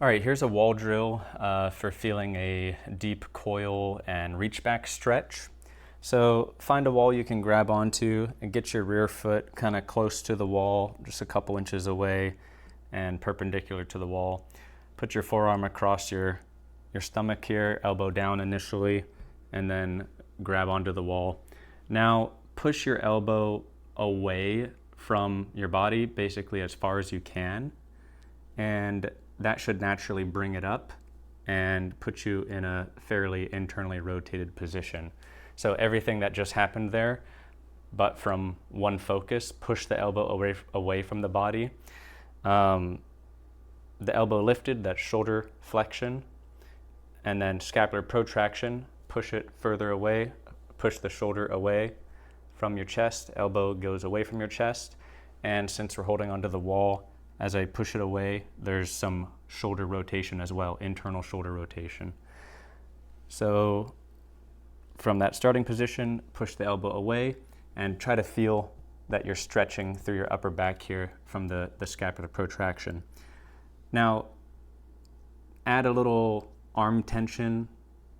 All right, here's a wall drill for feeling a deep coil and reach back stretch. So find a wall you can grab onto and get your rear foot kind of close to the wall, just a couple inches away and perpendicular to the wall. Put your forearm across your stomach here, elbow down initially, and then grab onto the wall. Now push your elbow away from your body, basically as far as you can, and that should naturally bring it up and put you in a fairly internally rotated position. So everything that just happened there, but from one focus, push the elbow away from the body. The elbow lifted, that's shoulder flexion, and then scapular protraction, push it further away, push the shoulder away from your chest, elbow goes away from your chest, and since we're holding onto the wall, as I push it away, there's some shoulder rotation as well, internal shoulder rotation. So from that starting position, push the elbow away and try to feel that you're stretching through your upper back here from the scapular protraction. Now, add a little arm tension,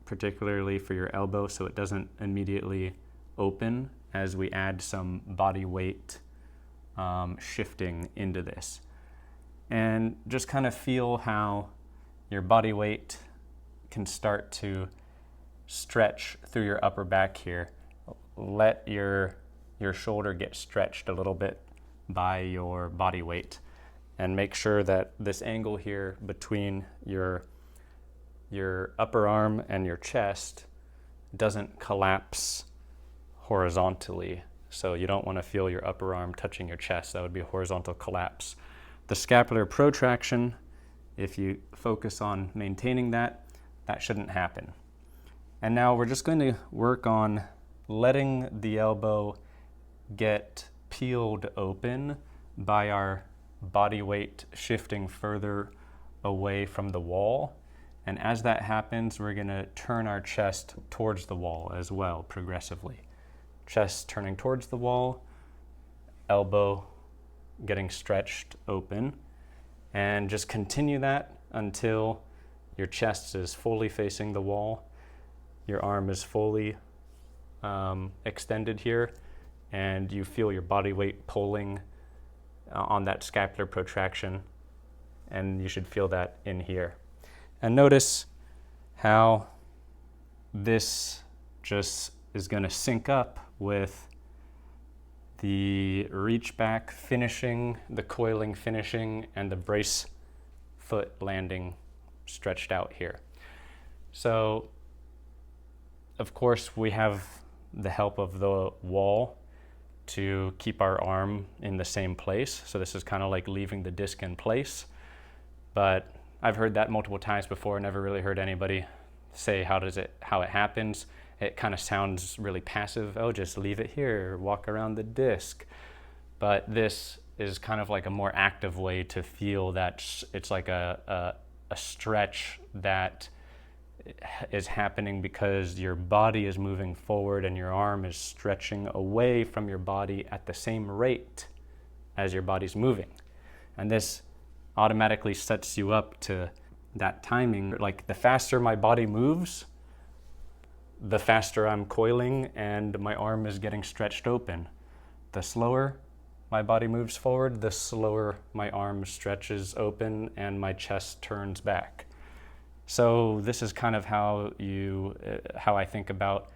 particularly for your elbow, so it doesn't immediately open as we add some body weight shifting into this. And just kind of feel how your body weight can start to stretch through your upper back here. Let your shoulder get stretched a little bit by your body weight, and make sure that this angle here between your upper arm and your chest doesn't collapse horizontally. So you don't want to feel your upper arm touching your chest. That would be a horizontal collapse. The scapular protraction, if you focus on maintaining that shouldn't happen. And now we're just going to work on letting the elbow get peeled open by our body weight shifting further away from the wall. And as that happens, we're going to turn our chest towards the wall as well, progressively. Chest turning towards the wall, elbow getting stretched open, and just continue that until your chest is fully facing the wall, your arm is fully extended here, and you feel your body weight pulling on that scapular protraction, and you should feel that in here. And notice how this just is going to sync up with the reach back finishing, the coiling finishing, and the brace foot landing stretched out here. So, of course, we have the help of the wall to keep our arm in the same place. So this is kind of like leaving the disc in place. But I've heard that multiple times before, never really heard anybody say how it happens. It kind of sounds really passive. Oh, just leave it here, walk around the disc. But this is kind of like a more active way to feel that it's like a stretch that is happening because your body is moving forward and your arm is stretching away from your body at the same rate as your body's moving. And this automatically sets you up to that timing. Like the faster my body moves, the faster I'm coiling and my arm is getting stretched open. The slower my body moves forward, the slower my arm stretches open and my chest turns back. So this is kind of how I think about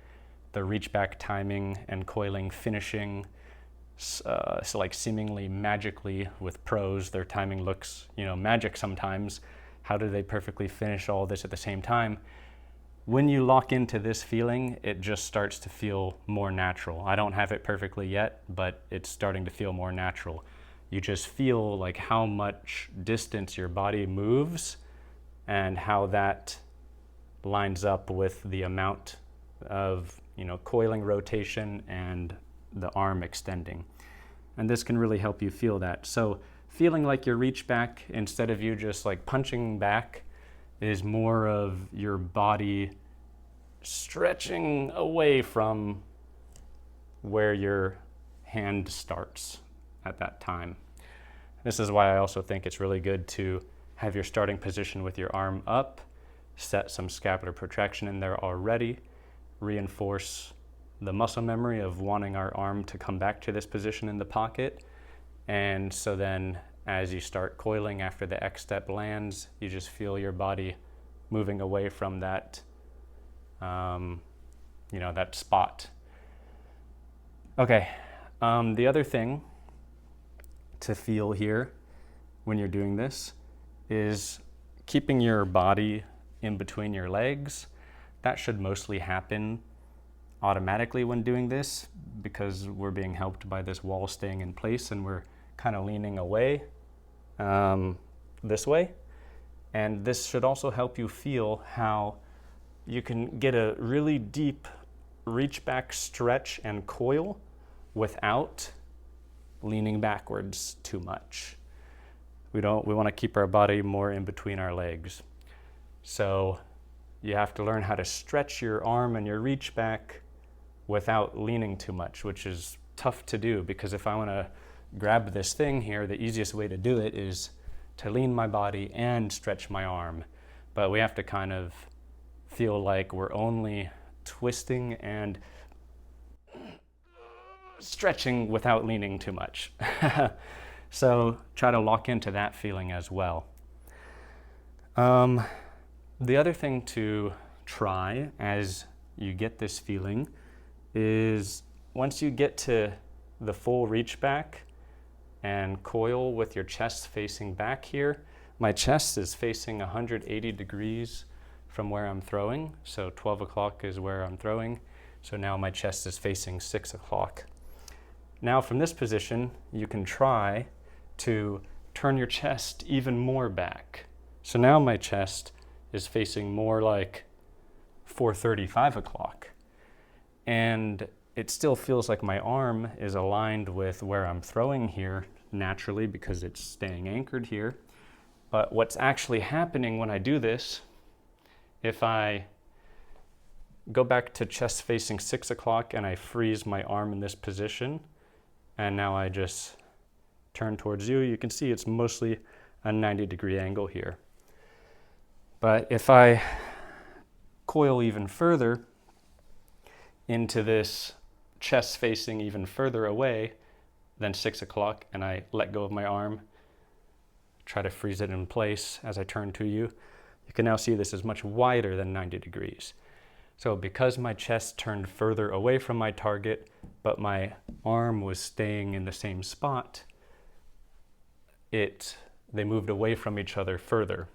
the reach back timing and coiling finishing. So like seemingly magically with pros, their timing looks, magic sometimes. How do they perfectly finish all this at the same time? When you lock into this feeling, it just starts to feel more natural. I don't have it perfectly yet, but it's starting to feel more natural. You just feel like how much distance your body moves and how that lines up with the amount of, coiling rotation and the arm extending. And this can really help you feel that. So feeling like your reach back, instead of you just like punching back, is more of your body stretching away from where your hand starts at that time. This is why I also think it's really good to have your starting position with your arm up, set some scapular protraction in there already, reinforce the muscle memory of wanting our arm to come back to this position in the pocket. And so then as you start coiling after the X step lands, you just feel your body moving away from that, that spot. Okay, the other thing to feel here when you're doing this is keeping your body in between your legs. That should mostly happen automatically when doing this because we're being helped by this wall staying in place and we're kind of leaning away this way. And this should also help you feel how you can get a really deep reach back stretch and coil without leaning backwards too much. We want to keep our body more in between our legs. So you have to learn how to stretch your arm and your reach back without leaning too much, which is tough to do because if I want to grab this thing here, the easiest way to do it is to lean my body and stretch my arm. But we have to kind of feel like we're only twisting and stretching without leaning too much. So try to lock into that feeling as well. The other thing to try as you get this feeling is once you get to the full reach back and coil with your chest facing back here, my chest is facing 180 degrees from where I'm throwing. So 12 o'clock is where I'm throwing. So now my chest is facing 6 o'clock. Now from this position, you can try to turn your chest even more back. So now my chest is facing more like 4:35 o'clock. And it still feels like my arm is aligned with where I'm throwing here naturally because it's staying anchored here. But what's actually happening when I do this, if I go back to chest facing 6 o'clock and I freeze my arm in this position, and now I just turn towards you, you can see it's mostly a 90-degree angle here. But if I coil even further into this chest facing even further away than 6 o'clock and I let go of my arm, try to freeze it in place as I turn to you, you can now see this is much wider than 90 degrees. So because my chest turned further away from my target, but my arm was staying in the same spot, they moved away from each other further.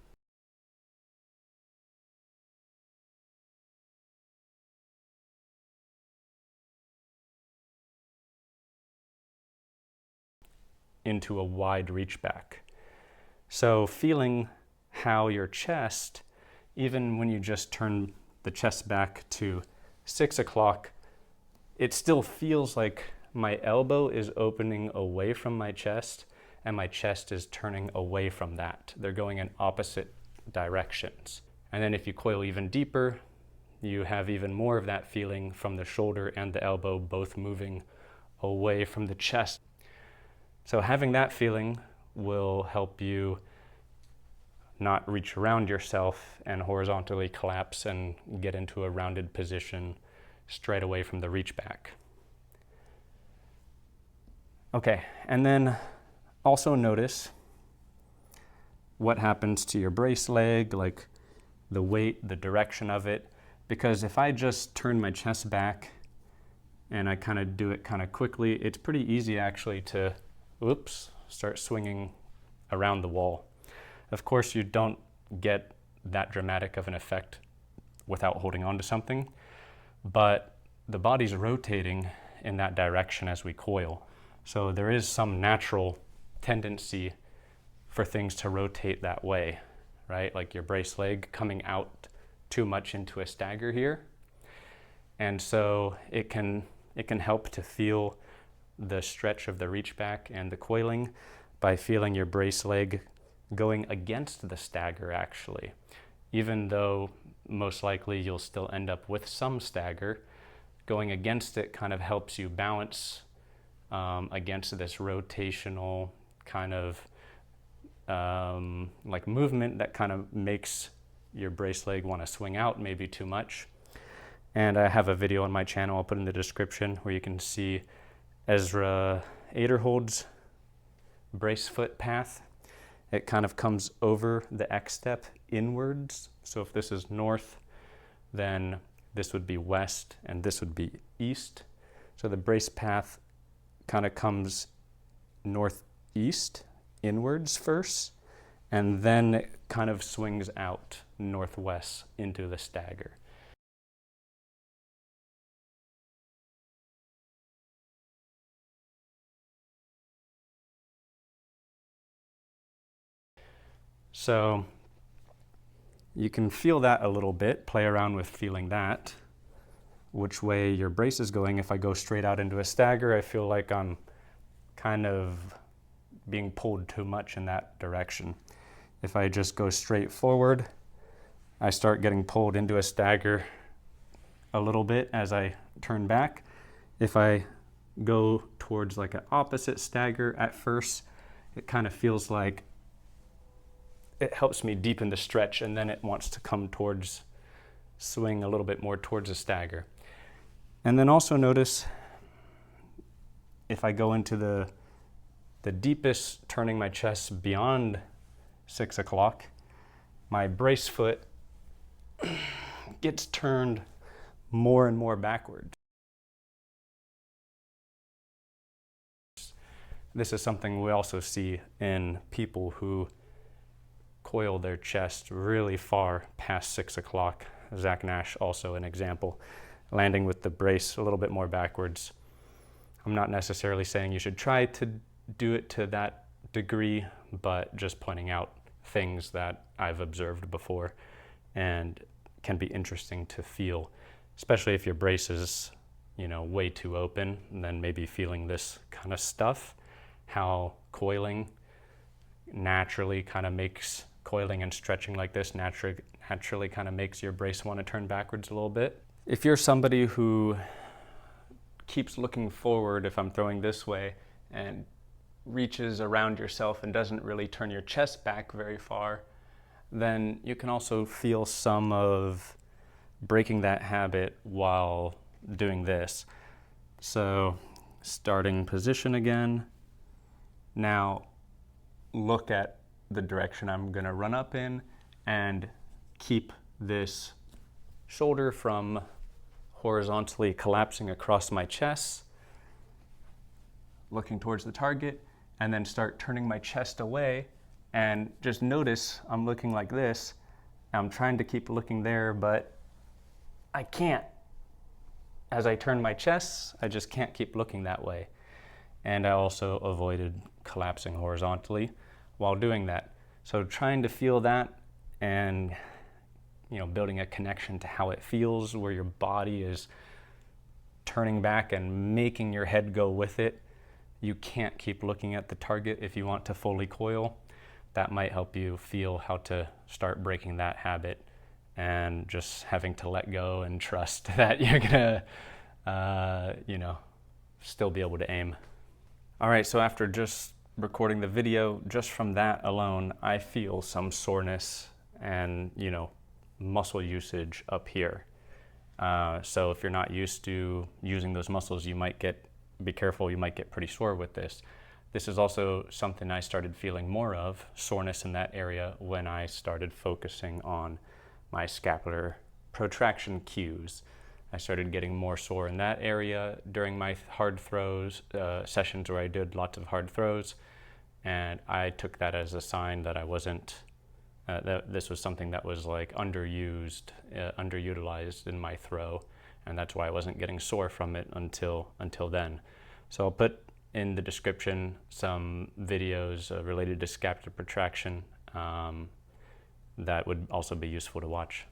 Into a wide reach back. So feeling how your chest, even when you just turn the chest back to 6 o'clock, it still feels like my elbow is opening away from my chest and my chest is turning away from that. They're going in opposite directions. And then if you coil even deeper, you have even more of that feeling from the shoulder and the elbow both moving away from the chest. So having that feeling will help you not reach around yourself and horizontally collapse and get into a rounded position straight away from the reach back. Okay, and then also notice what happens to your brace leg, like the weight, the direction of it, because if I just turn my chest back and I kind of do it kind of quickly, it's pretty easy actually to start swinging around the wall. Of course, you don't get that dramatic of an effect without holding on to something, but the body's rotating in that direction as we coil. So there is some natural tendency for things to rotate that way, right? Like your brace leg coming out too much into a stagger here. And so it can help to feel the stretch of the reach back and the coiling by feeling your brace leg going against the stagger actually. Even though most likely you'll still end up with some stagger, going against it kind of helps you balance against this rotational kind of like movement that kind of makes your brace leg want to swing out maybe too much. And I have a video on my channel I'll put in the description where you can see Ezra Aderhold's brace foot path. It kind of comes over the X step inwards. So if this is north, then this would be west and this would be east. So the brace path kind of comes northeast inwards first, and then it kind of swings out northwest into the stagger. So you can feel that a little bit, play around with feeling that, which way your brace is going. If I go straight out into a stagger, I feel like I'm kind of being pulled too much in that direction. If I just go straight forward, I start getting pulled into a stagger a little bit as I turn back. If I go towards like an opposite stagger at first, it kind of feels like it helps me deepen the stretch, and then it wants to come towards, swing a little bit more towards a stagger. And then also notice if I go into the deepest, turning my chest beyond 6 o'clock, my brace foot gets turned more and more backward. This is something we also see in people who coil their chest really far past 6 o'clock. Zach Nash, also an example, landing with the brace a little bit more backwards. I'm not necessarily saying you should try to do it to that degree, but just pointing out things that I've observed before and can be interesting to feel, especially if your brace is, you know, way too open, and then maybe feeling this kind of stuff, how coiling naturally kind of makes, coiling and stretching like this naturally kind of makes your brace want to turn backwards a little bit. If you're somebody who keeps looking forward, if I'm throwing this way, and reaches around yourself and doesn't really turn your chest back very far, then you can also feel some of breaking that habit while doing this. So starting position again. Now look at the direction I'm going to run up in and keep this shoulder from horizontally collapsing across my chest, looking towards the target, and then start turning my chest away. And just notice I'm looking like this. I'm trying to keep looking there, but I can't. As I turn my chest, I just can't keep looking that way. And I also avoided collapsing horizontally while doing that. So trying to feel that and, you know, building a connection to how it feels, where your body is turning back and making your head go with it. You can't keep looking at the target if you want to fully coil. That might help you feel how to start breaking that habit and just having to let go and trust that you're gonna, you know, still be able to aim. All right, so after just recording the video, just from that alone, I feel some soreness and, you know, muscle usage up here. So if you're not used to using those muscles, you might be careful, you might get pretty sore with this. This is also something I started feeling more of, soreness in that area, when I started focusing on my scapular protraction cues. I started getting more sore in that area during my hard throws, sessions where I did lots of hard throws, and I took that as a sign that I wasn't, that this was something that was like underutilized in my throw, and that's why I wasn't getting sore from it until then. So I'll put in the description some videos related to scapular protraction that would also be useful to watch.